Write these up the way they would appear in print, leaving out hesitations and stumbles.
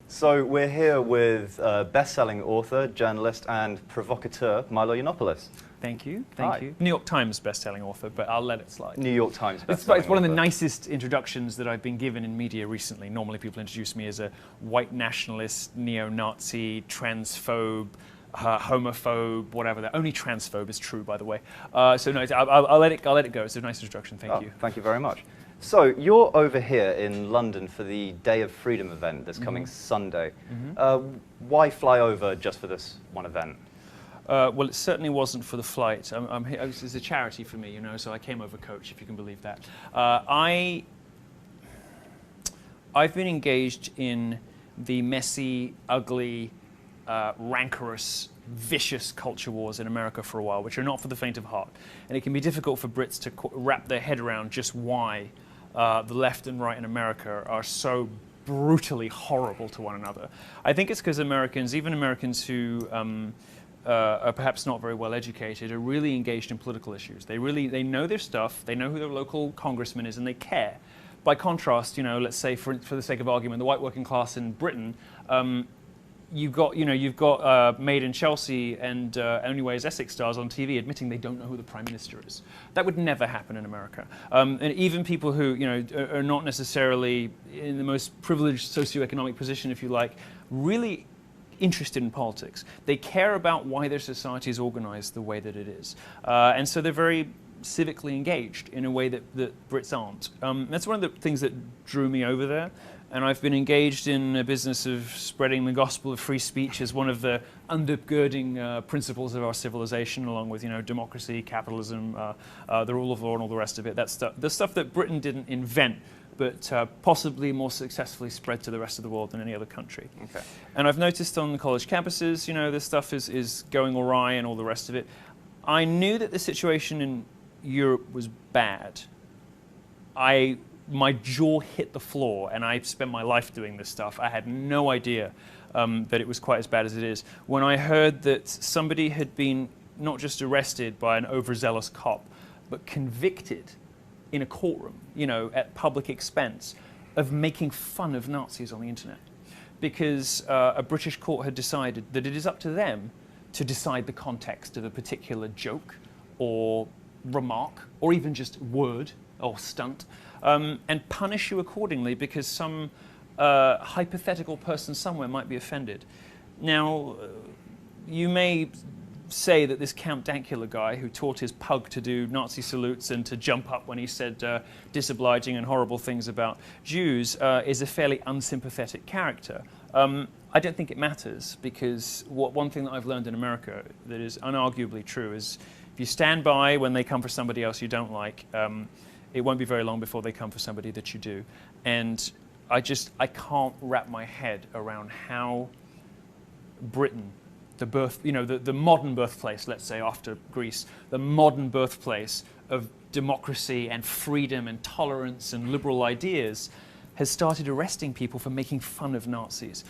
So we're here with best-selling author, journalist, and provocateur Milo Yiannopoulos. Thank you. Hi. Thank you. New York Times best-selling author, but I'll let it slide. New York Times It's best-selling one of the author. nicest introductions that I've been given in media recently. Normally people introduce me as a white nationalist, neo-Nazi, transphobe, homophobe, whatever. That only transphobe is true, by the way. So no, I'll let it go. It's a nice introduction. Thank you. Thank you very much. So you're over here in London for the Day of Freedom event that's coming Sunday. Why fly over just for this one event? Well, it certainly wasn't for the flight. I'm here, it's a charity for me, you know, so I came over coach, if you can believe that. I've been engaged in the messy, ugly, rancorous, vicious culture wars in America for a while, which are not for the faint of heart. And it can be difficult for Brits to wrap their head around just why the left and right in America are so brutally horrible to one another. I think it's because Americans, even Americans who are perhaps not very well educated, are really engaged in political issues. They know their stuff, they know who their local congressman is, and they care. By contrast, you know, let's say for the sake of argument, the white working class in Britain, you've got Made in Chelsea and Only Way is Essex stars on TV admitting they don't know who the Prime Minister is. That would never happen in America. And even people who, you know, are not necessarily in the most privileged socioeconomic position, if you like, really interested in politics. They care about why their society is organized the way that it is. And so they're very civically engaged in a way that Brits aren't. That's one of the things that drew me over there. And I've been engaged in a business of spreading the gospel of free speech as one of the undergirding principles of our civilization, along with, you know, democracy, capitalism, the rule of law, and all the rest of it. That's the stuff that Britain didn't invent, but possibly more successfully spread to the rest of the world than any other country. Okay. And I've noticed on the college campuses, you know, this stuff is going awry and all the rest of it. I knew that the situation in Europe was bad. My jaw hit the floor, and I spent my life doing this stuff. I had no idea that it was quite as bad as it is. When I heard that somebody had been not just arrested by an overzealous cop, but convicted in a courtroom, you know, at public expense, of making fun of Nazis on the internet. Because a British court had decided that it is up to them to decide the context of a particular joke or remark, or even just word or stunt, and punish you accordingly because some hypothetical person somewhere might be offended. Now, you may say that this Count Dankula guy who taught his pug to do Nazi salutes and to jump up when he said disobliging and horrible things about Jews is a fairly unsympathetic character. I don't think it matters, because one thing that I've learned in America that is unarguably true is if you stand by when they come for somebody else you don't like, it won't be very long before they come for somebody that you do. And I can't wrap my head around how Britain, the modern birthplace, let's say after Greece, the modern birthplace of democracy and freedom and tolerance and liberal ideas, has started arresting people for making fun of Nazis.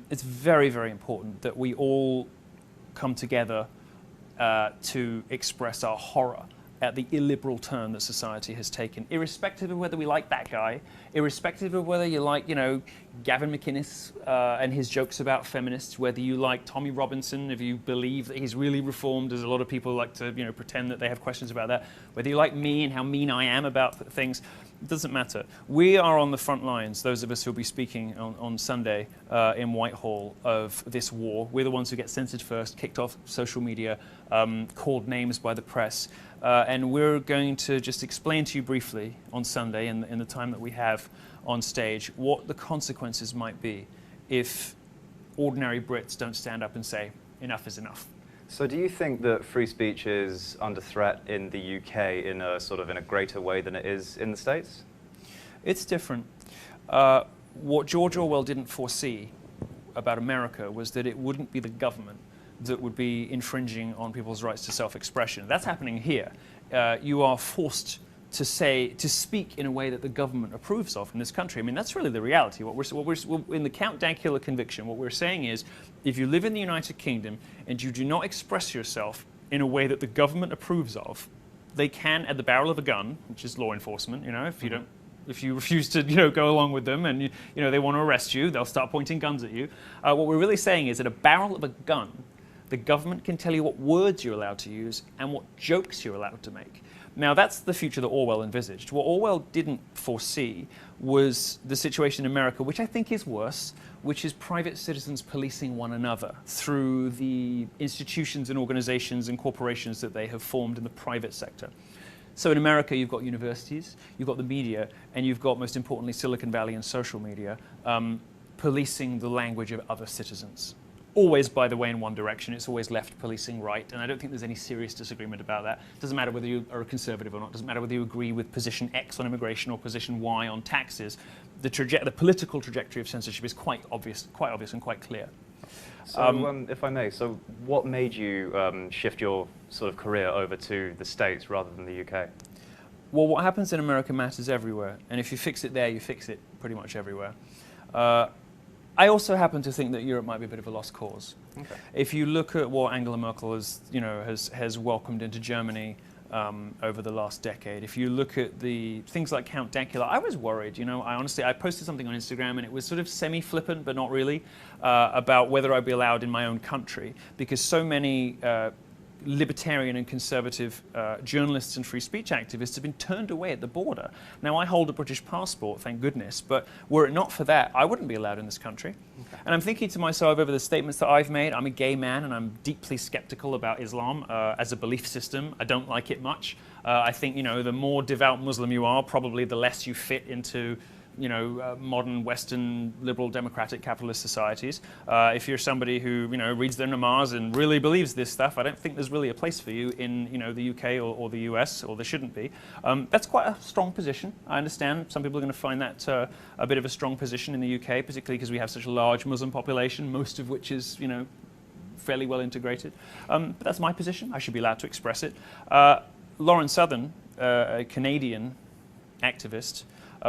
It's very, very important that we all come together to express our horror at the illiberal turn that society has taken, irrespective of whether we like that guy, irrespective of whether you like, you know, Gavin McInnes and his jokes about feminists, whether you like Tommy Robinson, if you believe that he's really reformed, as a lot of people like to, you know, pretend that they have questions about that, whether you like me and how mean I am about things, it doesn't matter. We are on the front lines, those of us who will be speaking on Sunday in Whitehall, of this war. We're the ones who get censored first, kicked off social media, called names by the press. And we're going to just explain to you briefly on Sunday, in the time that we have on stage, what the consequences might be if ordinary Brits don't stand up and say, enough is enough. So do you think that free speech is under threat in the UK in a greater way than it is in the States? It's different. What George Orwell didn't foresee about America was that it wouldn't be the government that would be infringing on people's rights to self-expression. That's happening here. You are forced to speak in a way that the government approves of in this country. I mean, that's really the reality. In the Count Dankula conviction, what we're saying is, if you live in the United Kingdom and you do not express yourself in a way that the government approves of, they can, at the barrel of a gun, which is law enforcement, you know, if you don't if you refuse to, go along with them, and they want to arrest you, they'll start pointing guns at you. What we're really saying is that a barrel of a gun, the government can tell you what words you're allowed to use and what jokes you're allowed to make. Now, that's the future that Orwell envisaged. What Orwell didn't foresee was the situation in America, which I think is worse, which is private citizens policing one another through the institutions and organizations and corporations that they have formed in the private sector. So in America, you've got universities, you've got the media, and you've got, most importantly, Silicon Valley and social media, policing the language of other citizens. Always, by the way, in one direction. It's always left policing right, and I don't think there's any serious disagreement about that. It doesn't matter whether you are a conservative or not. It doesn't matter whether you agree with position X on immigration or position Y on taxes. The political trajectory of censorship is quite obvious and quite clear. So, if I may, so what made you shift your sort of career over to the States rather than the UK? Well, what happens in America matters everywhere, and if you fix it there, you fix it pretty much everywhere. I also happen to think that Europe might be a bit of a lost cause. Okay. If you look at what Angela Merkel has welcomed into Germany over the last decade, if you look at the things like Count Dankula, I was worried. I posted something on Instagram, and it was sort of semi-flippant, but not really, about whether I'd be allowed in my own country, because so many libertarian and conservative journalists and free speech activists have been turned away at the border. Now, I hold a British passport, thank goodness, but were it not for that, I wouldn't be allowed in this country. Okay. And I'm thinking to myself over the statements that I've made, I'm a gay man and I'm deeply skeptical about Islam as a belief system. I don't like it much. I think, the more devout Muslim you are, probably the less you fit into modern Western liberal democratic capitalist societies. If you're somebody who reads their namaz and really believes this stuff, I don't think there's really a place for you in the UK or the US, or there shouldn't be. That's quite a strong position. I understand some people are going to find that a bit of a strong position in the UK, particularly because we have such a large Muslim population, most of which is fairly well integrated. But that's my position. I should be allowed to express it. Lauren Southern, a Canadian activist,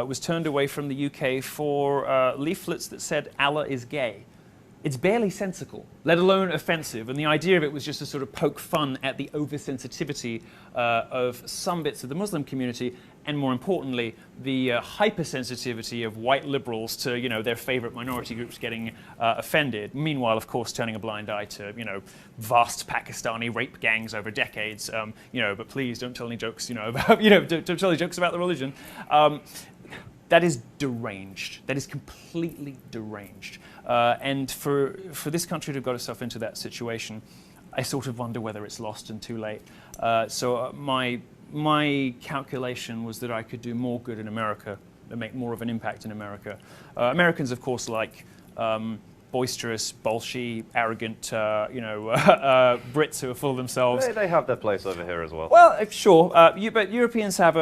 was turned away from the UK for leaflets that said Allah is gay. It's barely sensical, let alone offensive, and the idea of it was just to sort of poke fun at the oversensitivity of some bits of the Muslim community, and more importantly, the hypersensitivity of white liberals to their favorite minority groups getting offended. Meanwhile, of course, turning a blind eye to vast Pakistani rape gangs over decades. But please don't tell any jokes about don't tell any jokes about the religion. That is deranged. That is completely deranged. And for this country to have got itself into that situation, I sort of wonder whether it's lost and too late. So my calculation was that I could do more good in America and make more of an impact in America. Americans, of course, like boisterous, bolshy, arrogant, Brits who are full of themselves. They have their place over here as well. Well, sure, but Europeans have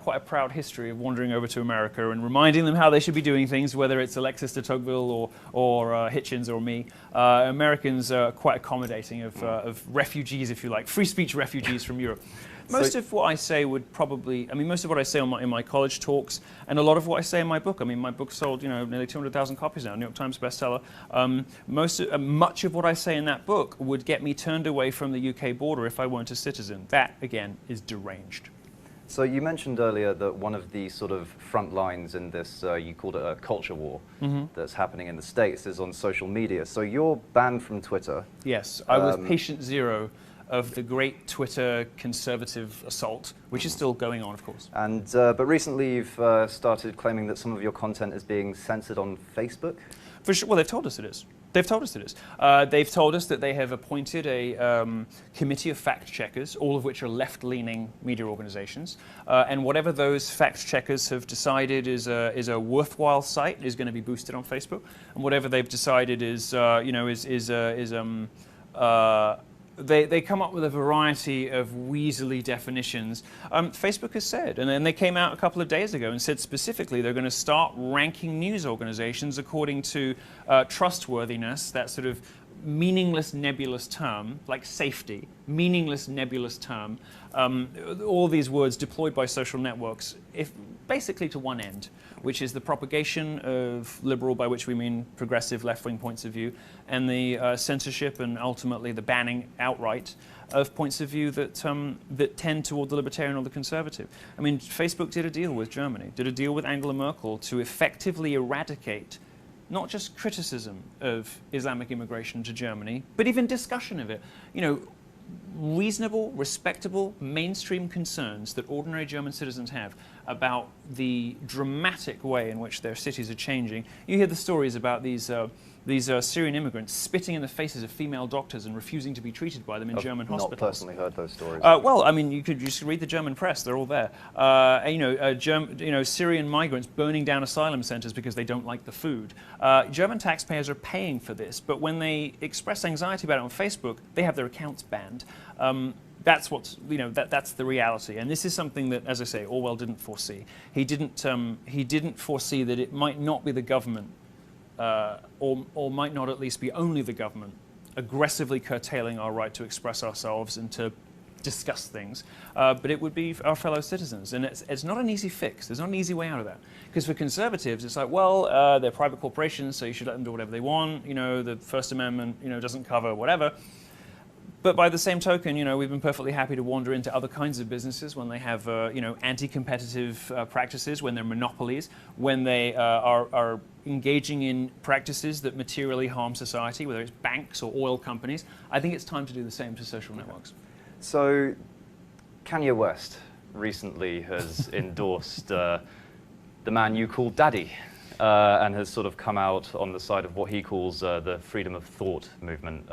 quite a proud history of wandering over to America and reminding them how they should be doing things, whether it's Alexis de Tocqueville or Hitchens or me. Americans are quite accommodating of refugees, if you like, free speech refugees from Europe. Most of what I say most of what I say in my college talks, and a lot of what I say in my book. My book sold, nearly 200,000 copies now, New York Times bestseller. Much of what I say in that book would get me turned away from the UK border if I weren't a citizen. That, again, is deranged. So you mentioned earlier that one of the sort of front lines in this, you called it a culture war, that's happening in the States, is on social media. So you're banned from Twitter. Yes, I was patient zero of the great Twitter conservative assault, which is still going on, of course. And but recently you've started claiming that some of your content is being censored on Facebook? For sure. Well, they've told us it is. They've told us it is. They've told us that they have appointed a committee of fact-checkers, all of which are left-leaning media organizations. And whatever those fact-checkers have decided is a worthwhile site is going to be boosted on Facebook. And whatever they've decided is, They come up with a variety of weaselly definitions. Facebook has said, and then they came out a couple of days ago and said specifically they're going to start ranking news organizations according to trustworthiness, that sort of meaningless, nebulous term, like safety, meaningless, nebulous term, all these words deployed by social networks, basically to one end, which is the propagation of liberal, by which we mean progressive left-wing points of view, and the censorship and ultimately the banning outright of points of view that tend toward the libertarian or the conservative. I mean, Facebook did a deal with Germany, did a deal with Angela Merkel to effectively eradicate not just criticism of Islamic immigration to Germany, but even discussion of it. You know, reasonable, respectable, mainstream concerns that ordinary German citizens have about the dramatic way in which their cities are changing. You hear the stories about these Syrian immigrants spitting in the faces of female doctors and refusing to be treated by them in German hospitals. I've not personally heard those stories. Well, I mean, you could just read the German press; they're all there. Syrian migrants burning down asylum centers because they don't like the food. German taxpayers are paying for this, but when they express anxiety about it on Facebook, they have their accounts banned. That's what's, that's the reality, and this is something that, as I say, Orwell didn't foresee. He didn't foresee that it might not be the government, or might not at least be only the government, aggressively curtailing our right to express ourselves and to discuss things, but it would be our fellow citizens, and it's not an easy fix. There's not an easy way out of that, because for conservatives, it's like, well, they're private corporations, so you should let them do whatever they want. The First Amendment, doesn't cover whatever. But by the same token, we've been perfectly happy to wander into other kinds of businesses when they have, anti-competitive practices, when they're monopolies, when they are engaging in practices that materially harm society, whether it's banks or oil companies. I think it's time to do the same to social networks. So, Kanye West recently has endorsed the man you call Daddy, and has sort of come out on the side of what he calls the freedom of thought movement.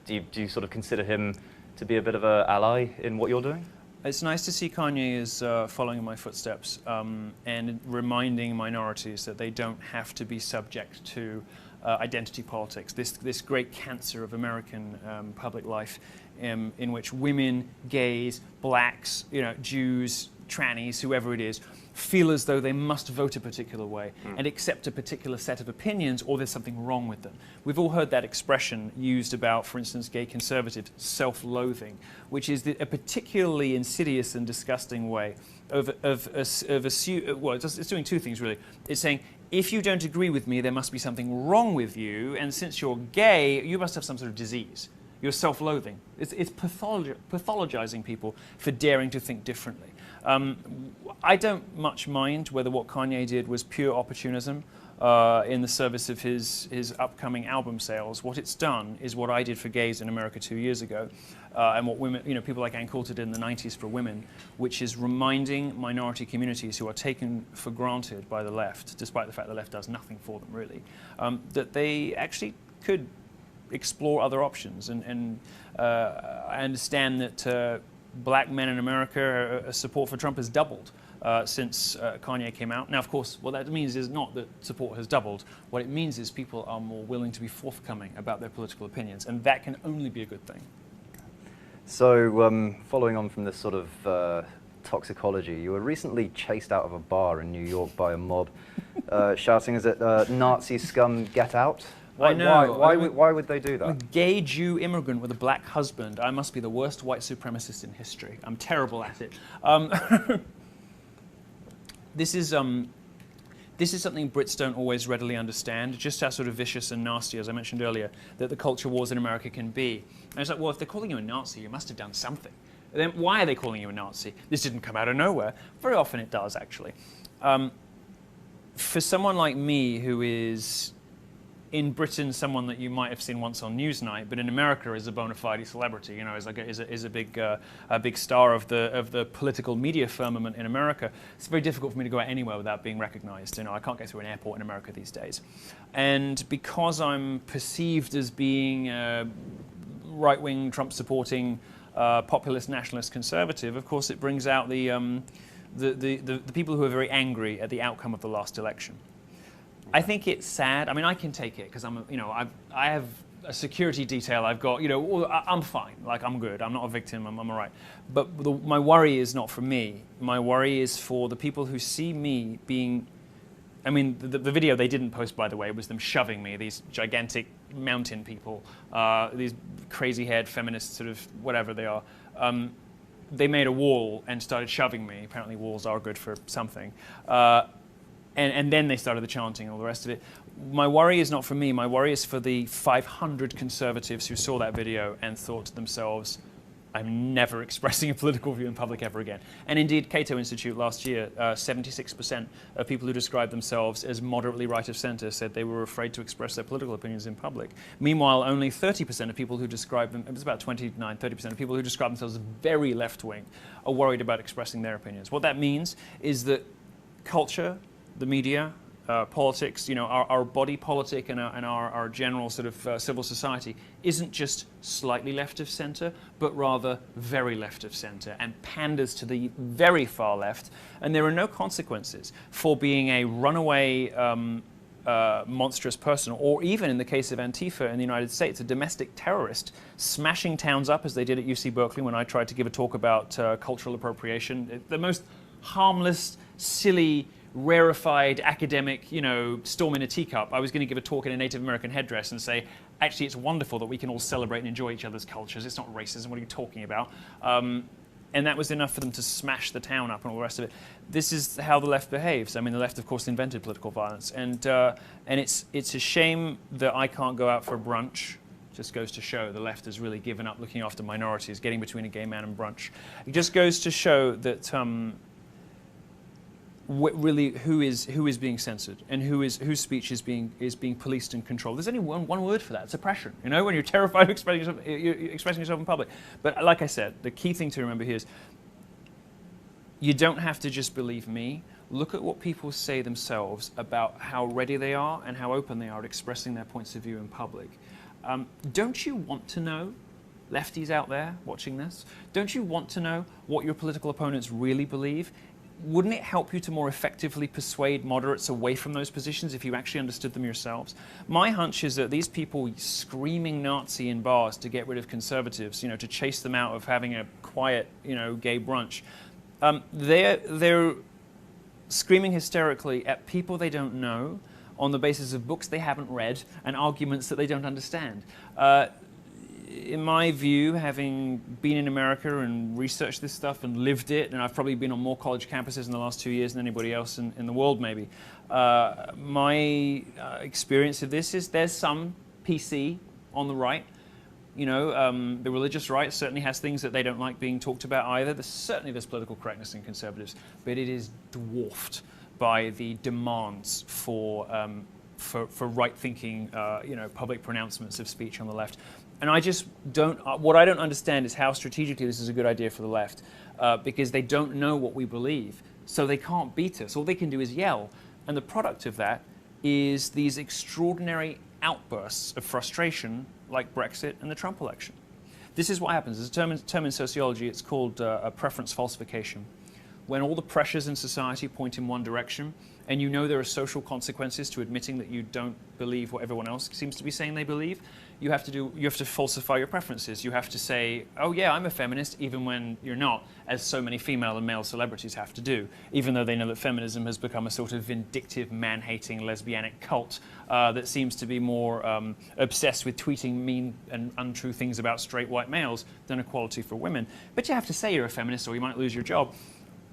Do you sort of consider him to be a bit of an ally in what you're doing? It's nice to see Kanye is following in my footsteps and reminding minorities that they don't have to be subject to identity politics, this great cancer of American public life, in which women, gays, blacks, Jews, trannies, whoever it is, feel as though they must vote a particular way and accept a particular set of opinions, or there's something wrong with them. We've all heard that expression used about, for instance, gay conservatives, self-loathing, which is a particularly insidious and disgusting way it's doing two things, really. It's saying, if you don't agree with me, there must be something wrong with you, and since you're gay, you must have some sort of disease. You're self-loathing. It's pathologizing people for daring to think differently. I don't much mind whether what Kanye did was pure opportunism in the service of his upcoming album sales. What it's done is what I did for gays in America 2 years ago, and what women, people like Ann Coulter did in the 90s for women, which is reminding minority communities who are taken for granted by the left, despite the fact the left does nothing for them really, that they actually could explore other options. And I understand that black men in America, support for Trump has doubled since Kanye came out. Now, of course, what that means is not that support has doubled. What it means is people are more willing to be forthcoming about their political opinions, and that can only be a good thing. So, following on from this sort of toxicology, you were recently chased out of a bar in New York by a mob, shouting, is it Nazi scum, get out? I know. Why would they do that? A gay Jew immigrant with a black husband. I must be the worst white supremacist in history. I'm terrible at it. This is something Brits don't always readily understand, just how sort of vicious and nasty, as I mentioned earlier, that the culture wars in America can be. And it's like, well, if they're calling you a Nazi, you must have done something. Then why are they calling you a Nazi? This didn't come out of nowhere. Very often it does, actually. For someone like me, who is in Britain someone that you might have seen once on Newsnight, but in America is a bona fide celebrity, is a big star of the political media firmament in America. It's very difficult for me to go out anywhere without being recognized. I can't go through an airport in America these days. And because I'm perceived as being a right-wing, Trump-supporting, populist, nationalist conservative, of course it brings out the people who are very angry at the outcome of the last election. I think it's sad. I mean, I can take it because I have a security detail. I've got, I'm fine. Like, I'm good. I'm not a victim. I'm all right. But my worry is not for me. My worry is for the people who see me being I mean, the video they didn't post, by the way, was them shoving me, these gigantic mountain people, these crazy-haired feminists, sort of whatever they are. They made a wall and started shoving me. Apparently walls are good for something. And then they started the chanting and all the rest of it. My worry is not for me. My worry is for the 500 conservatives who saw that video and thought to themselves, I'm never expressing a political view in public ever again. And indeed, Cato Institute last year, 76% of people who described themselves as moderately right of center said they were afraid to express their political opinions in public. Meanwhile, only 30% of people who described them, it was about 29, 30% of people who describe themselves as very left-wing are worried about expressing their opinions. What that means is that culture, the media, politics, you know, our body politic and our general sort of civil society isn't just slightly left of center, but rather very left of center and panders to the very far left. And there are no consequences for being a runaway monstrous person, or even in the case of Antifa in the United States, a domestic terrorist smashing towns up as they did at UC Berkeley when I tried to give a talk about cultural appropriation. The most harmless, silly, rarefied academic, you know, storm in a teacup. I was going to give a talk in a Native American headdress and say, actually, it's wonderful that we can all celebrate and enjoy each other's cultures. It's not racism. What are you talking about? And that was enough for them to smash the town up and all the rest of it. This is how the left behaves. I mean, the left, of course, invented political violence. And it's a shame that I can't go out for a brunch. Just goes to show the left has really given up looking after minorities, getting between a gay man and brunch. It just goes to show that really who is being censored and whose speech is being policed and controlled. There's only one word for that: it's oppression. You know, when you're terrified of expressing yourself in public. But like I said, the key thing to remember here is you don't have to just believe me. Look at what people say themselves about how ready they are and how open they are at expressing their points of view in public. Don't you want to know, lefties out there watching this, don't you want to know what your political opponents really believe? Wouldn't it help you to more effectively persuade moderates away from those positions if you actually understood them yourselves? My hunch is that these people screaming Nazi in bars to get rid of conservatives, you know, to chase them out of having a quiet, you know, gay brunch, they're screaming hysterically at people they don't know on the basis of books they haven't read and arguments that they don't understand. In my view, having been in America and researched this stuff and lived it, and I've probably been on more college campuses in the last 2 years than anybody else in the world maybe, my experience of this is there's some PC on the right. You know, the religious right certainly has things that they don't like being talked about either. There's political correctness in conservatives, but it is dwarfed by the demands for right-thinking, you know, public pronouncements of speech on the left. And I just don't, what I don't understand is how strategically this is a good idea for the left, because they don't know what we believe, so they can't beat us. All they can do is yell. And the product of that is these extraordinary outbursts of frustration like Brexit and the Trump election. This is what happens. There's a term in sociology, it's called a preference falsification. When all the pressures in society point in one direction, and you know there are social consequences to admitting that you don't believe what everyone else seems to be saying they believe, you have to falsify your preferences. You have to say, oh yeah, I'm a feminist, even when you're not, as so many female and male celebrities have to do, even though they know that feminism has become a sort of vindictive, man-hating, lesbianic cult that seems to be more obsessed with tweeting mean and untrue things about straight white males than equality for women. But you have to say you're a feminist or you might lose your job.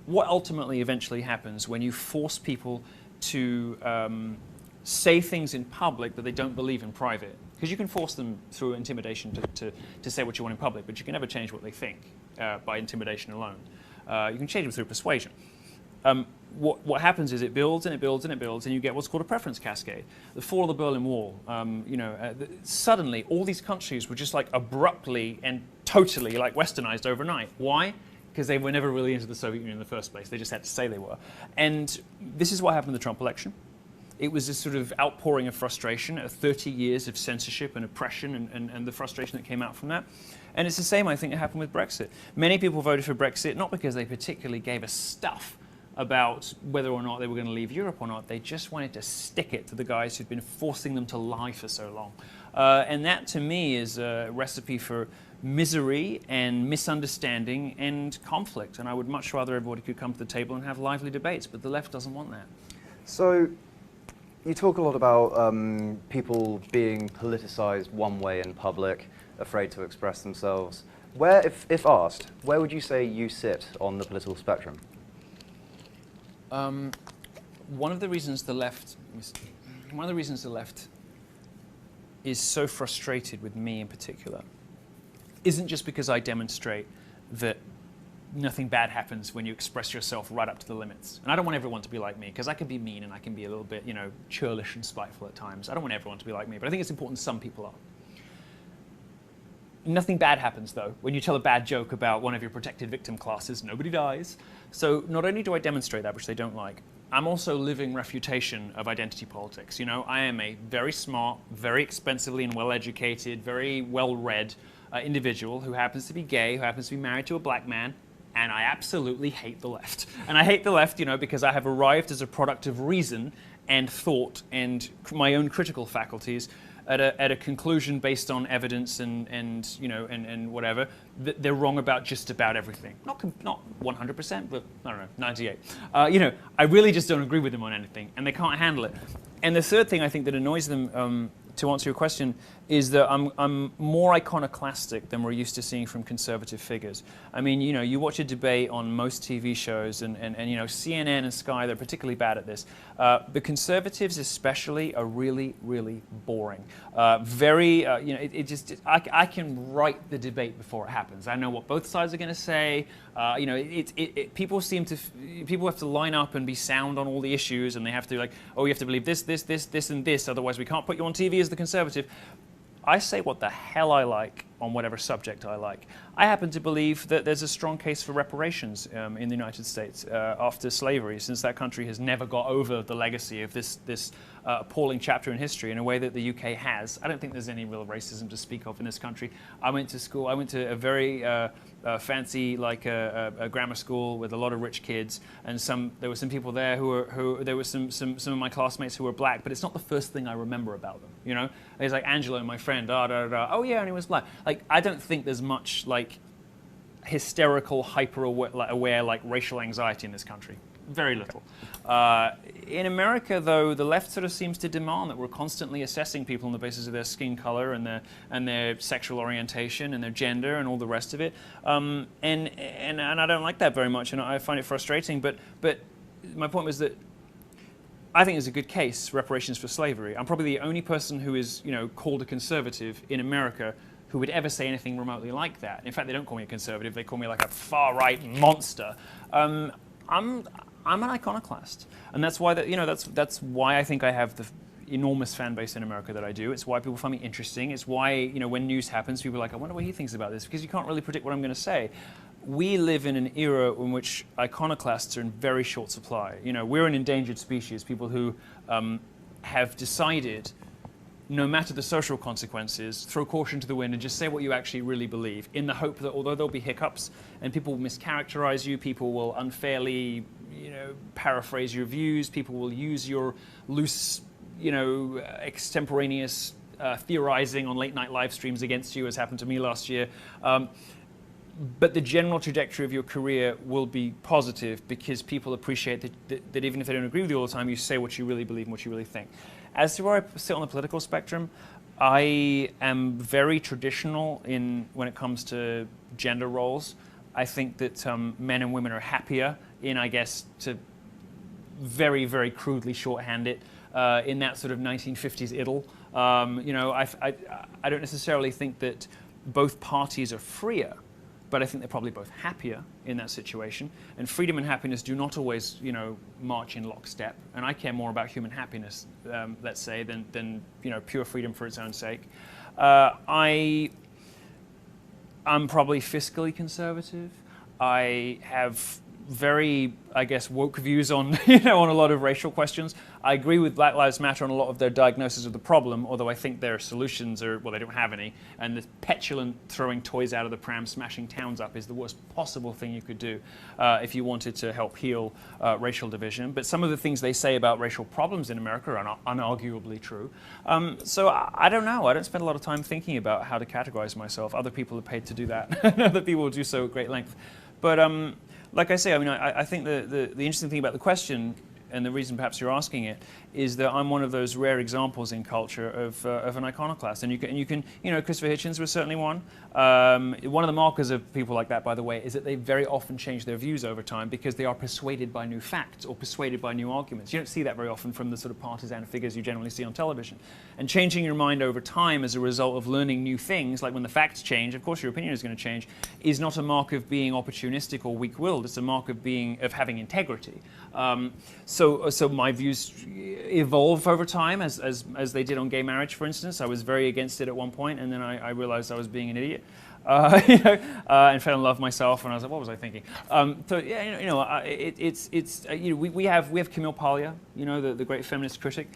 What ultimately eventually happens when you force people to say things in public that they don't believe in private? Because you can force them through intimidation to say what you want in public, but you can never change what they think by intimidation alone. You can change them through persuasion. What happens is it builds and it builds and it builds, and you get what's called a preference cascade. The fall of the Berlin Wall. Suddenly, all these countries were just like abruptly and totally like westernized overnight. Why? Because they were never really into the Soviet Union in the first place. They just had to say they were. And this is what happened in the Trump election. It was this sort of outpouring of frustration, 30 years of censorship and oppression and the frustration that came out from that. And it's the same, I think, that happened with Brexit. Many people voted for Brexit not because they particularly gave a stuff about whether or not they were going to leave Europe or not. They just wanted to stick it to the guys who'd been forcing them to lie for so long. And that, to me, is a recipe for misery and misunderstanding and conflict. And I would much rather everybody could come to the table and have lively debates, but the left doesn't want that. So You talk a lot about people being politicized one way in public, afraid to express themselves. Where, if asked, where would you say you sit on the political spectrum? One of the reasons the left is so frustrated with me in particular isn't just because I demonstrate that nothing bad happens when you express yourself right up to the limits. And I don't want everyone to be like me, because I can be mean and I can be a little bit, churlish and spiteful at times. I don't want everyone to be like me, but I think it's important some people are. Nothing bad happens, though, when you tell a bad joke about one of your protected victim classes. Nobody dies. So not only do I demonstrate that, which they don't like, I'm also living refutation of identity politics. I am a very smart, very expensively and well-educated, very well-read individual who happens to be gay, who happens to be married to a black man, and I absolutely hate the left. And I hate the left, because I have arrived as a product of reason and thought and my own critical faculties at a conclusion based on evidence and whatever, that they're wrong about just about everything. Not 100%, but I don't know, 98. I really just don't agree with them on anything, and they can't handle it. And the third thing I think that annoys them, to answer your question, is that I'm more iconoclastic than we're used to seeing from conservative figures. I mean, you watch a debate on most TV shows, and CNN and Sky, they're particularly bad at this. The conservatives especially are really, really boring. I can write the debate before it happens. I know what both sides are going to say. People have to line up and be sound on all the issues, and they have to you have to believe this, and this, otherwise we can't put you on TV as the conservative. I say what the hell I like on whatever subject I like. I happen to believe that there's a strong case for reparations in the United States after slavery, since that country has never got over the legacy of this appalling chapter in history in a way that the UK has. I don't think there's any real racism to speak of in this country. I went to a very fancy a grammar school with a lot of rich kids, and there were some people there there were some of my classmates who were black, but it's not the first thing I remember about them. It's like Angelo, my friend, oh yeah, and he was black. I don't think there's much hysterical, hyper-aware racial anxiety in this country. Very little. In America, though, the left sort of seems to demand that we're constantly assessing people on the basis of their skin color and their sexual orientation and their gender and all the rest of it. And I don't like that very much, and I find it frustrating. But my point was that I think there's a good case, reparations for slavery. I'm probably the only person who is called a conservative in America who would ever say anything remotely like that. In fact, they don't call me a conservative; they call me like a far-right monster. I'm an iconoclast, and that's why that's why I think I have the enormous fan base in America that I do. It's why people find me interesting. It's why when news happens, people are like, I wonder what he thinks about this, because you can't really predict what I'm going to say. We live in an era in which iconoclasts are in very short supply. We're an endangered species. People who have decided, no matter the social consequences, throw caution to the wind and just say what you actually really believe, in the hope that although there'll be hiccups and people will mischaracterize you, people will unfairly, paraphrase your views, people will use your loose, extemporaneous theorizing on late night live streams against you, as happened to me last year. But the general trajectory of your career will be positive because people appreciate that even if they don't agree with you all the time, you say what you really believe and what you really think. As to where I sit on the political spectrum, I am very traditional when it comes to gender roles. I think that men and women are happier in, I guess, to very, very crudely shorthand it, in that sort of 1950s idyll. I don't necessarily think that both parties are freer, but I think they're probably both happier in that situation. And freedom and happiness do not always, march in lockstep. And I care more about human happiness, let's say, than pure freedom for its own sake. I'm probably fiscally conservative. I have very, I guess, woke views on, on a lot of racial questions. I agree with Black Lives Matter on a lot of their diagnosis of the problem, although I think their solutions are, well, they don't have any. And the petulant throwing toys out of the pram, smashing towns up is the worst possible thing you could do if you wanted to help heal racial division. But some of the things they say about racial problems in America are unarguably true. So I don't know. I don't spend a lot of time thinking about how to categorize myself. Other people are paid to do that. Other people do so at great length. But like I say, I mean, I think the interesting thing about the question and the reason perhaps you're asking it, is that I'm one of those rare examples in culture of an iconoclast. And you can, Christopher Hitchens was certainly one. One of the markers of people like that, by the way, is that they very often change their views over time because they are persuaded by new facts or persuaded by new arguments. You don't see that very often from the sort of partisan figures you generally see on television. And changing your mind over time as a result of learning new things, like when the facts change, of course your opinion is going to change, is not a mark of being opportunistic or weak-willed. It's a mark of having integrity. So my views evolve over time, as they did on gay marriage, for instance. I was very against it at one point, and then I realized I was being an idiot. And fell in love myself, and I was like, "What was I thinking?" We have Camille Paglia, the great feminist critic,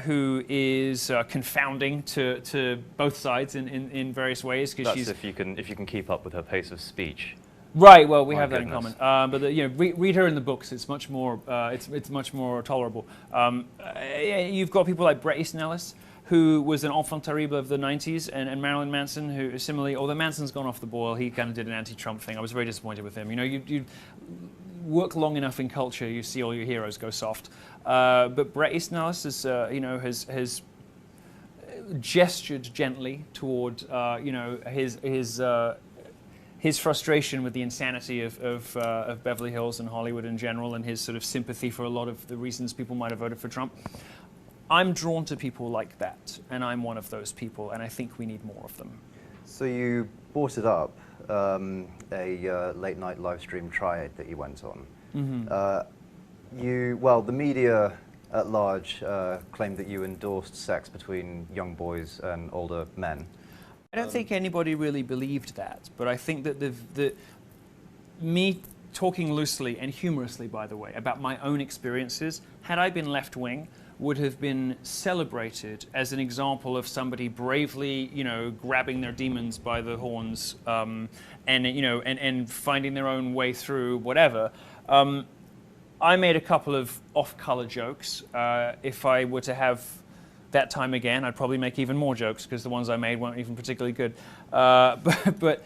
who is confounding to both sides in various ways. That's if you can keep up with her pace of speech. Right. Well, we My have that in goodness. common. But read her in the books. It's much more. It's much more tolerable. You've got people like Bret Easton Ellis, who was an enfant terrible of the 90s, and Marilyn Manson, who similarly, although Manson's gone off the boil, he kind of did an anti-Trump thing. I was very disappointed with him. You work long enough in culture, you see all your heroes go soft. But Bret Easton Ellis has gestured gently toward his frustration with the insanity of Beverly Hills and Hollywood in general, and his sort of sympathy for a lot of the reasons people might have voted for Trump. I'm drawn to people like that, and I'm one of those people, and I think we need more of them. So you brought it up, a late-night live stream triad that you went on. Mm-hmm. The media at large claimed that you endorsed sex between young boys and older men. I don't think anybody really believed that, but I think that me talking loosely and humorously, by the way, about my own experiences, had I been left-wing, would have been celebrated as an example of somebody bravely, grabbing their demons by the horns, and finding their own way through whatever. I made a couple of off-color jokes. If I were to have that time again, I'd probably make even more jokes because the ones I made weren't even particularly good. But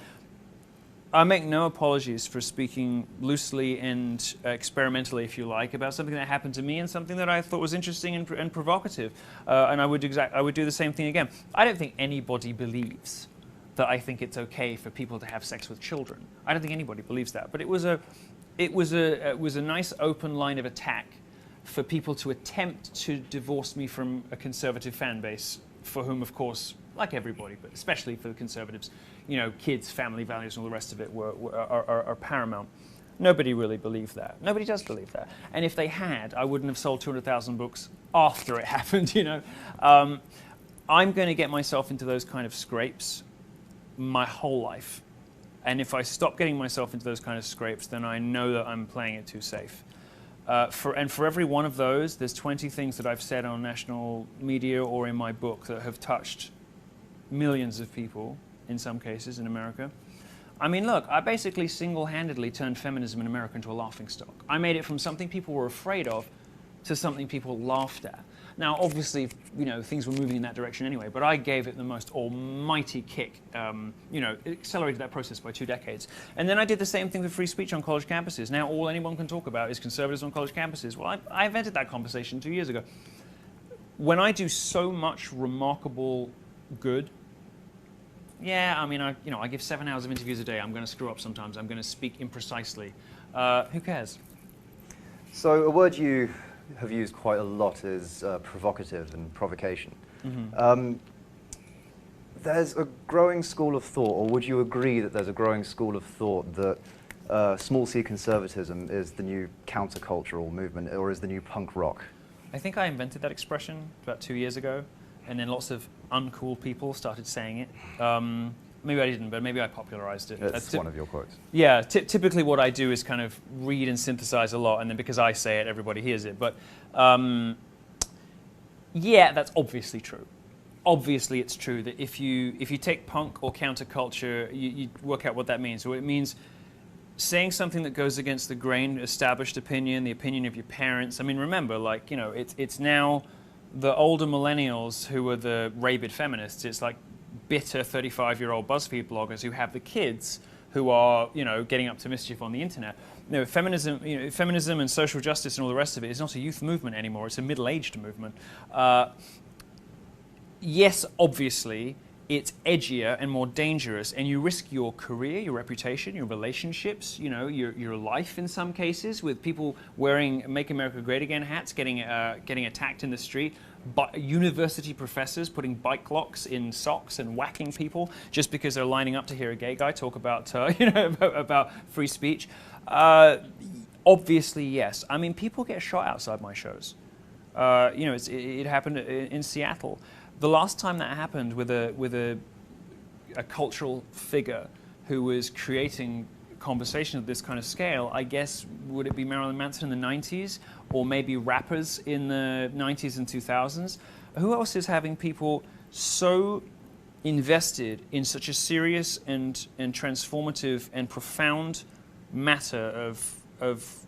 I make no apologies for speaking loosely and experimentally, if you like, about something that happened to me and something that I thought was interesting and provocative. And I would do the same thing again. I don't think anybody believes that I think it's okay for people to have sex with children. I don't think anybody believes that. But it was a nice open line of attack for people to attempt to divorce me from a conservative fan base, for whom, of course, like everybody, but especially for the conservatives, kids, family values, and all the rest of it are paramount. Nobody really believed that. Nobody does believe that. And if they had, I wouldn't have sold 200,000 books after it happened, I'm going to get myself into those kind of scrapes my whole life. And if I stop getting myself into those kind of scrapes, then I know that I'm playing it too safe. For every one of those, there's 20 things that I've said on national media or in my book that have touched millions of people, in some cases, in America. I mean, look, I basically single-handedly turned feminism in America into a laughingstock. I made it from something people were afraid of to something people laughed at. Now, obviously, things were moving in that direction anyway, but I gave it the most almighty kick. It accelerated that process by 2 decades. And then I did the same thing with free speech on college campuses. Now all anyone can talk about is conservatives on college campuses. Well, I invented that conversation 2 years ago. When I do so much remarkable good, I give 7 hours of interviews a day. I'm going to screw up sometimes. I'm going to speak imprecisely. Who cares? So a word you have used quite a lot is provocative and provocation. Mm-hmm. There's a growing school of thought, or would you agree that there's a growing school of thought that small c conservatism is the new countercultural movement, or is the new punk rock? I think I invented that expression about 2 years ago, and then lots of uncool people started saying it. Maybe I didn't, but maybe I popularized it. It's one of your quotes. Yeah, typically what I do is kind of read and synthesize a lot, and then because I say it, everybody hears it. But that's obviously true. Obviously, it's true that if you take punk or counterculture, you work out what that means. So it means saying something that goes against the grain, established opinion, the opinion of your parents. I mean, remember, it's now the older millennials who are the rabid feminists. It's like bitter 35-year-old BuzzFeed bloggers who have the kids who are, getting up to mischief on the internet. feminism and social justice and all the rest of it is not a youth movement anymore. It's a middle-aged movement. Yes, obviously, it's edgier and more dangerous, and you risk your career, your reputation, your relationships, your life in some cases, with people wearing "Make America Great Again" hats, getting attacked in the street, university professors putting bike locks in socks and whacking people just because they're lining up to hear a gay guy talk about about free speech. Obviously, yes. I mean, people get shot outside my shows. It happened in Seattle. The last time that happened with a cultural figure who was creating conversation of this kind of scale, I guess, would it be Marilyn Manson in the 90s, or maybe rappers in the 90s and 2000s? Who else is having people so invested in such a serious and transformative and profound matter of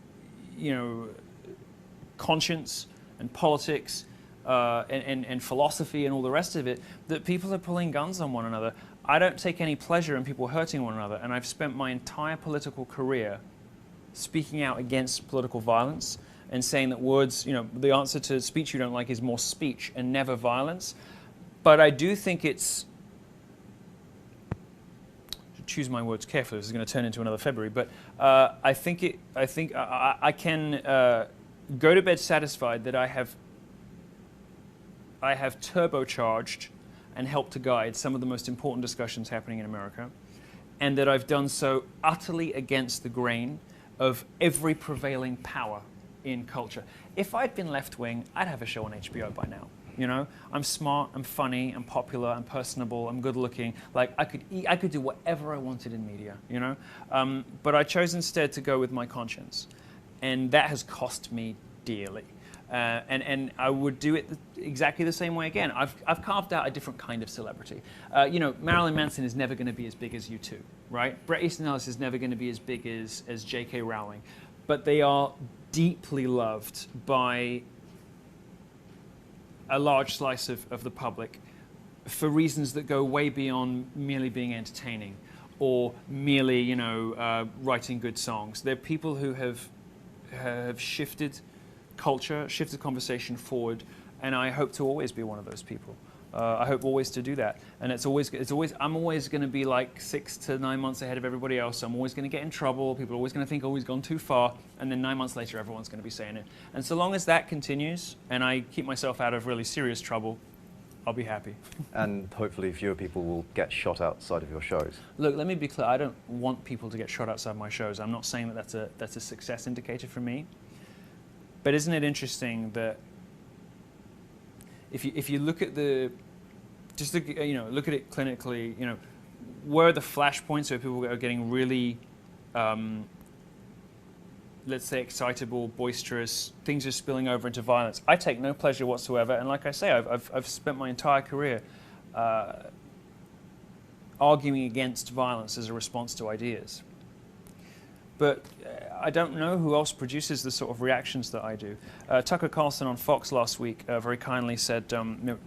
conscience and politics and philosophy and all the rest of it, that people are pulling guns on one another? I don't take any pleasure in people hurting one another, and I've spent my entire political career speaking out against political violence and saying that words, the answer to speech you don't like is more speech and never violence. But I do think it's, choose my words carefully, this is going to turn into another February, but I think I can go to bed satisfied that I have turbocharged and helped to guide some of the most important discussions happening in America, and that I've done so utterly against the grain of every prevailing power in culture. If I'd been left-wing, I'd have a show on HBO by now. I'm smart, I'm funny, I'm popular, I'm personable, I'm good-looking. Like, I could do whatever I wanted in media, But I chose instead to go with my conscience, and that has cost me dearly. And I would do it exactly the same way again. I've carved out a different kind of celebrity. Marilyn Manson is never going to be as big as U2, right? Bret Easton Ellis is never going to be as big as J.K. Rowling. But they are deeply loved by a large slice of the public for reasons that go way beyond merely being entertaining or merely, writing good songs. They're people who have shifted culture, shifted conversation forward, and I hope to always be one of those people. I hope always to do that, and I'm always going to be like 6 to 9 months ahead of everybody else. I'm always going to get in trouble. People are always going to think, oh, he's gone too far, and then 9 months later, everyone's going to be saying it. And so long as that continues, and I keep myself out of really serious trouble, I'll be happy. And hopefully fewer people will get shot outside of your shows. Look, let me be clear. I don't want people to get shot outside my shows. I'm not saying that that's a success indicator for me. But isn't it interesting that if you look at look at it clinically, where are the flashpoints where people are getting really, let's say, excitable, boisterous, things are spilling over into violence? I take no pleasure whatsoever, and like I say, I've spent my entire career arguing against violence as a response to ideas. But I don't know who else produces the sort of reactions that I do. Tucker Carlson on Fox last week very kindly said,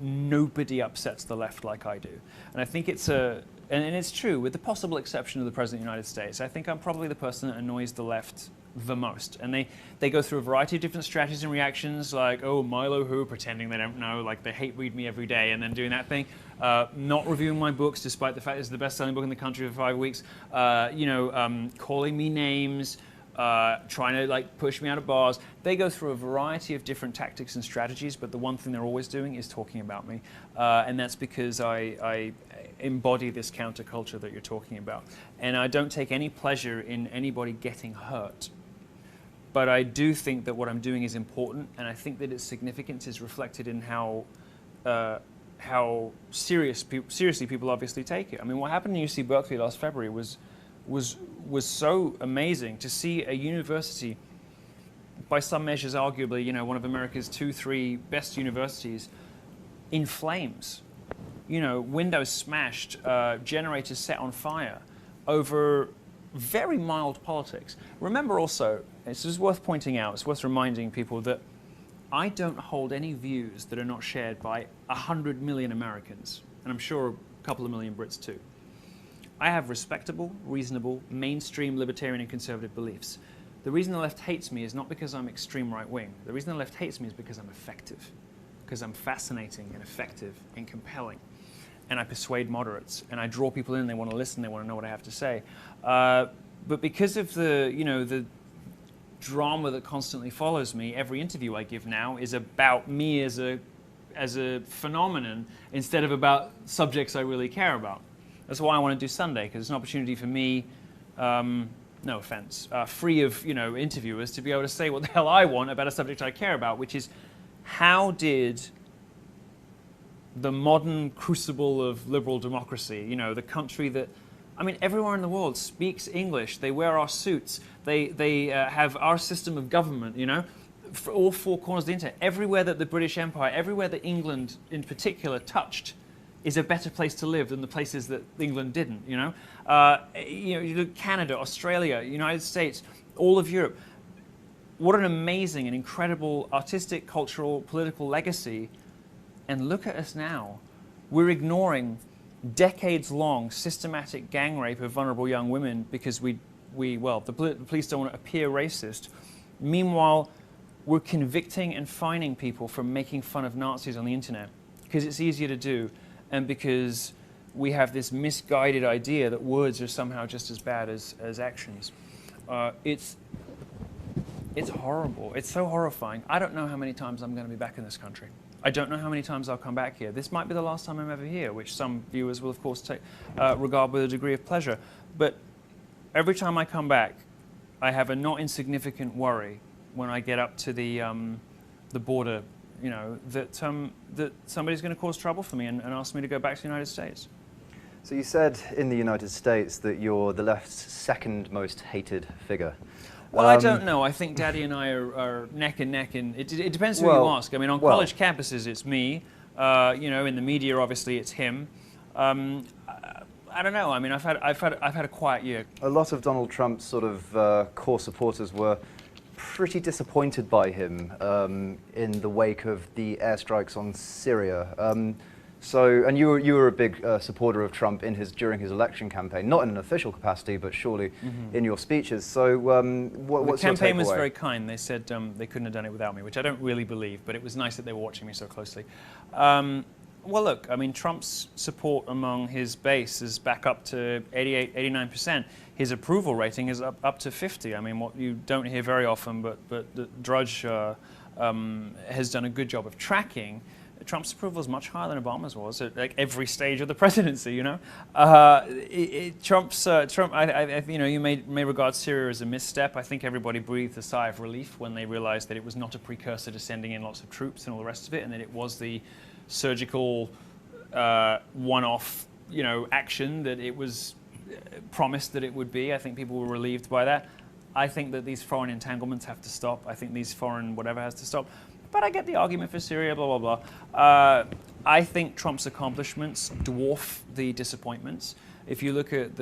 nobody upsets the left like I do. And I think it's and it's true, with the possible exception of the President of the United States. I think I'm probably the person that annoys the left the most. And they go through a variety of different strategies and reactions, like, oh, Milo who, pretending they don't know, like they hate read me every day, and then doing that thing. Not reviewing my books, despite the fact it's the best-selling book in the country for 5 weeks. Calling me names, trying to push me out of bars. They go through a variety of different tactics and strategies, but the one thing they're always doing is talking about me. And that's because I embody this counterculture that you're talking about. And I don't take any pleasure in anybody getting hurt. But I do think that what I'm doing is important, and I think that its significance is reflected in how seriously people obviously take it. I mean, what happened in UC Berkeley last February was so amazing to see a university, by some measures arguably, one of America's 2-3 best universities, in flames. Windows smashed, generators set on fire over very mild politics. Remember also, this is worth pointing out, it's worth reminding people that I don't hold any views that are not shared by 100 million Americans, and I'm sure a couple of million Brits too. I have respectable, reasonable, mainstream libertarian and conservative beliefs. the reason the left hates me is not because I'm extreme right-wing. The reason the left hates me is because I'm effective, because I'm fascinating and effective and compelling. And I persuade moderates, and I draw people in. They want to listen. They want to know what I have to say. But because of the drama that constantly follows me, every interview I give now is about me as a phenomenon instead of about subjects I really care about. That's why I want to do Sunday, because it's an opportunity for me, no offense, free of interviewers, to be able to say what the hell I want about a subject I care about, which is how did the modern crucible of liberal democracy, the country that, everywhere in the world speaks English, they wear our suits, they have our system of government, for all four corners of the internet, everywhere that the British Empire, everywhere that England in particular touched, is a better place to live than the places that England didn't. You look at Canada, Australia, United States, all of Europe. What an amazing and incredible artistic, cultural, political legacy. And look at us now. We're ignoring decades-long systematic gang rape of vulnerable young women because the police don't want to appear racist. Meanwhile, we're convicting and fining people for making fun of Nazis on the internet because it's easier to do, and because we have this misguided idea that words are somehow just as bad as actions. It's horrible. It's so horrifying. I don't know how many times I'm going to be back in this country. I don't know how many times I'll come back here. This might be the last time I'm ever here, which some viewers will, of course, regard with a degree of pleasure. But every time I come back, I have a not insignificant worry when I get up to the border, that somebody's going to cause trouble for me and ask me to go back to the United States. So you said in the United States that you're the left's second most hated figure. Well, I don't know. I think Daddy and I are neck and neck, and it depends who you ask. On college campuses, it's me. In the media, obviously, it's him. I don't know. I've had a quiet year. A lot of Donald Trump's sort of core supporters were pretty disappointed by him in the wake of the airstrikes on Syria. And you were a big supporter of Trump during his election campaign, not in an official capacity, but surely in your speeches. So what's your takeaway? The campaign was very kind. They said they couldn't have done it without me, which I don't really believe, but it was nice that they were watching me so closely. Well, look, Trump's support among his base is back up to 88, 89%. His approval rating is up to 50. What you don't hear very often, but Drudge has done a good job of tracking. Trump's approval is much higher than Obama's was at every stage of the presidency. Trump. You may regard Syria as a misstep. I think everybody breathed a sigh of relief when they realized that it was not a precursor to sending in lots of troops and all the rest of it, and that it was the surgical one-off, action that it was promised that it would be. I think people were relieved by that. I think that these foreign entanglements have to stop. I think these foreign whatever has to stop. But I get the argument for Syria, blah, blah, blah. I think Trump's accomplishments dwarf the disappointments. If you look at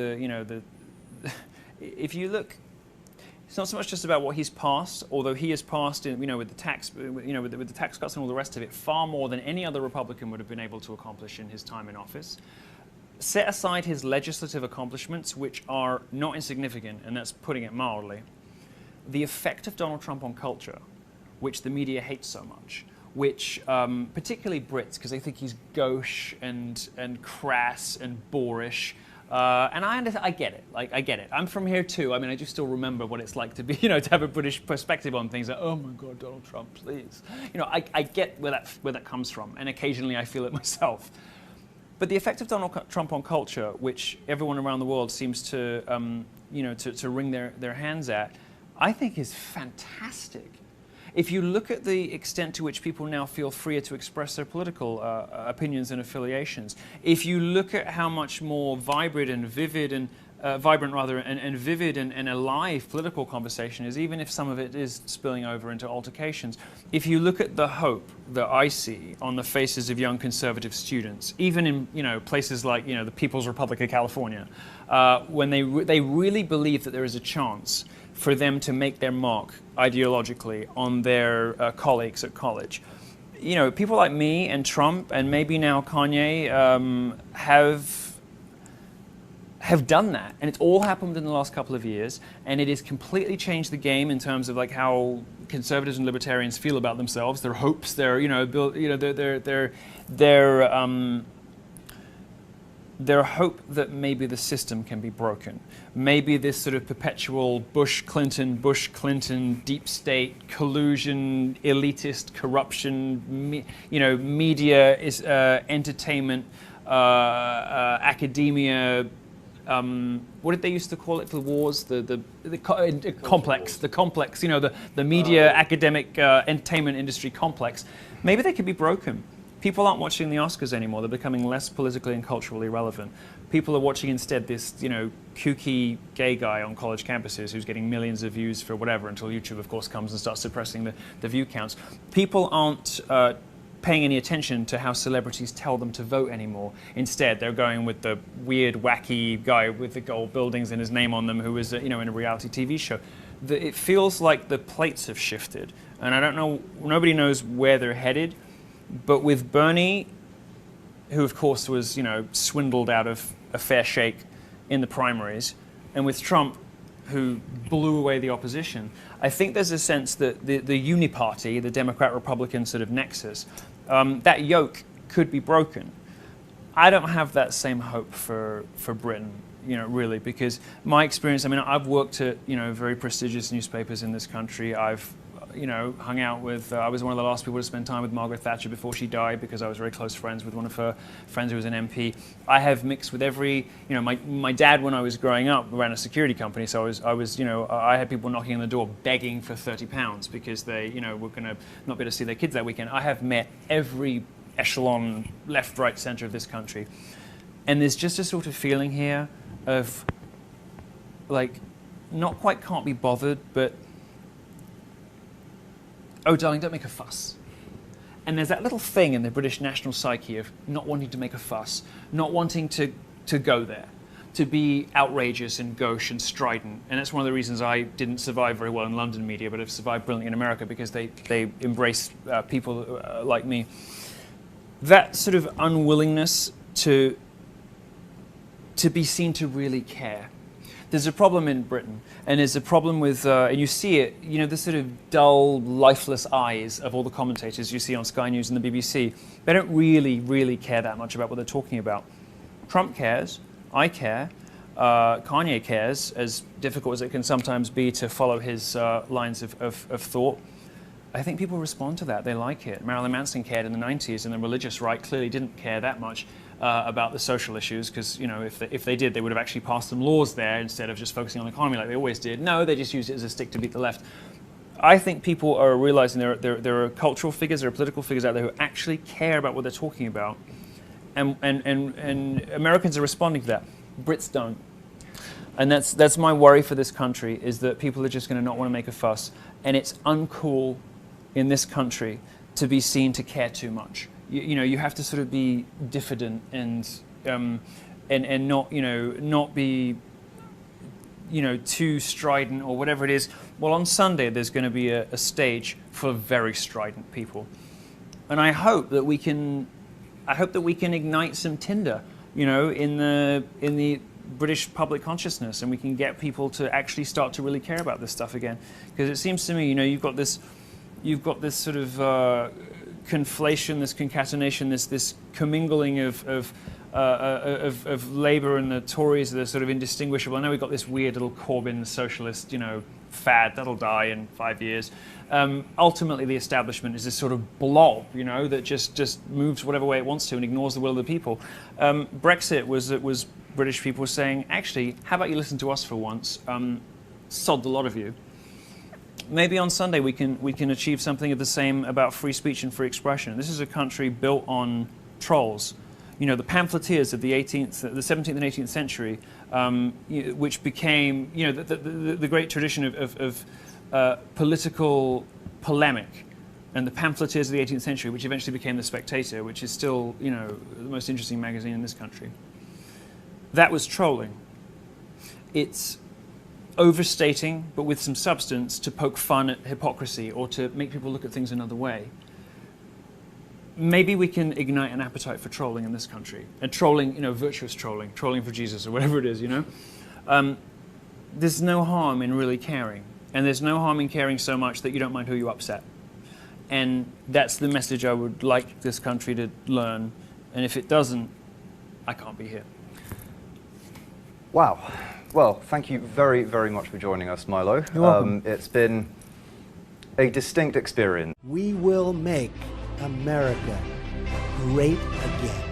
it's not so much just about what he's passed, although he has passed, with the tax, with the tax cuts and all the rest of it, far more than any other Republican would have been able to accomplish in his time in office. Set aside his legislative accomplishments, which are not insignificant, and that's putting it mildly. The effect of Donald Trump on culture, which the media hates so much, which particularly Brits, because they think he's gauche and crass and boorish. And I get it. I get it. I'm from here too. I do still remember what it's like to be, to have a British perspective on things. Like, oh my God, Donald Trump, please. I get where that comes from, and occasionally I feel it myself. But the effect of Donald Trump on culture, which everyone around the world seems to, to wring their hands at, I think is fantastic. If you look at the extent to which people now feel freer to express their political opinions and affiliations, if you look at how much more vibrant and vivid and vivid and alive political conversation is, even if some of it is spilling over into altercations, if you look at the hope that I see on the faces of young conservative students, even in places like the People's Republic of California, when they really believe that there is a chance for them to make their mark ideologically on their colleagues at college. People like me and Trump and maybe now Kanye have have done that, and it's all happened in the last couple of years, and it has completely changed the game in terms of like how conservatives and libertarians feel about themselves, their hopes, their their hope that maybe the system can be broken. Maybe this sort of perpetual Bush-Clinton, deep state, collusion, elitist corruption, media, entertainment, academia, what did they used to call it for the wars? The complex, the media, academic, entertainment industry complex. Maybe they could be broken. People aren't watching the Oscars anymore. They're becoming less politically and culturally relevant. People are watching instead this, kooky gay guy on college campuses who's getting millions of views for whatever, until YouTube, of course, comes and starts suppressing the view counts. People aren't paying any attention to how celebrities tell them to vote anymore. Instead, they're going with the weird, wacky guy with the gold buildings and his name on them who is, in a reality TV show. It feels like the plates have shifted. And I don't know, nobody knows where they're headed. But with Bernie, who of course was, swindled out of a fair shake in the primaries, and with Trump, who blew away the opposition, I think there's a sense that the uniparty, the Democrat-Republican sort of nexus, that yoke could be broken. I don't have that same hope for Britain, really, because my experience, I've worked at, very prestigious newspapers in this country. I've hung out with, I was one of the last people to spend time with Margaret Thatcher before she died, because I was very close friends with one of her friends who was an MP. I have mixed with every, my dad, when I was growing up, ran a security company, so I had people knocking on the door begging for £30 because they, were going to not be able to see their kids that weekend. I have met every echelon, left, right, center of this country. And there's just a sort of feeling here of, like, not quite can't be bothered, but oh, darling, don't make a fuss. And there's that little thing in the British national psyche of not wanting to make a fuss, not wanting to go there, to be outrageous and gauche and strident. And that's one of the reasons I didn't survive very well in London media, but have survived brilliantly in America, because they embrace people like me. That sort of unwillingness to be seen to really care. There's a problem in Britain, and there's a problem with, and you see it, the sort of dull, lifeless eyes of all the commentators you see on Sky News and the BBC. They don't really, really care that much about what they're talking about. Trump cares, I care, Kanye cares, as difficult as it can sometimes be to follow his lines of thought. I think people respond to that, they like it. Marilyn Manson cared in the 90s, and the religious right clearly didn't care that much about the social issues, because if they did, they would have actually passed some laws there instead of just focusing on the economy like they always did. No, they just used it as a stick to beat the left. I think people are realizing there are cultural figures, there are political figures out there who actually care about what they're talking about, and Americans are responding to that. Brits don't, and that's my worry for this country, is that people are just going to not want to make a fuss, and it's uncool in this country to be seen to care too much. You have to sort of be diffident and not be too strident or whatever it is. Well, on Sunday there's going to be a stage full of very strident people, and I hope that we can ignite some tinder, in the British public consciousness, and we can get people to actually start to really care about this stuff again. Because it seems to me, you've got this sort of conflation, this concatenation, this commingling of Labour and the Tories that are sort of indistinguishable. I know we've got this weird little Corbyn socialist, fad that'll die in 5 years. Ultimately, the establishment is this sort of blob, that just moves whatever way it wants to and ignores the will of the people. Brexit was British people saying, actually, how about you listen to us for once? Sod the lot of you. Maybe on Sunday we can achieve something of the same about free speech and free expression. This is a country built on trolls. The pamphleteers of the 17th and 18th century, which became, the great tradition of political polemic, and the pamphleteers of the 18th century, which eventually became The Spectator, which is still, the most interesting magazine in this country. That was trolling. It's overstating, but with some substance, to poke fun at hypocrisy or to make people look at things another way. maybe we can ignite an appetite for trolling in this country. And trolling, virtuous trolling, trolling for Jesus or whatever it is, There's no harm in really caring. And there's no harm in caring so much that you don't mind who you upset. And that's the message I would like this country to learn. And if it doesn't, I can't be here. Wow. Well, thank you very, very much for joining us, Milo. You're welcome. It's been a distinct experience. We will make America great again.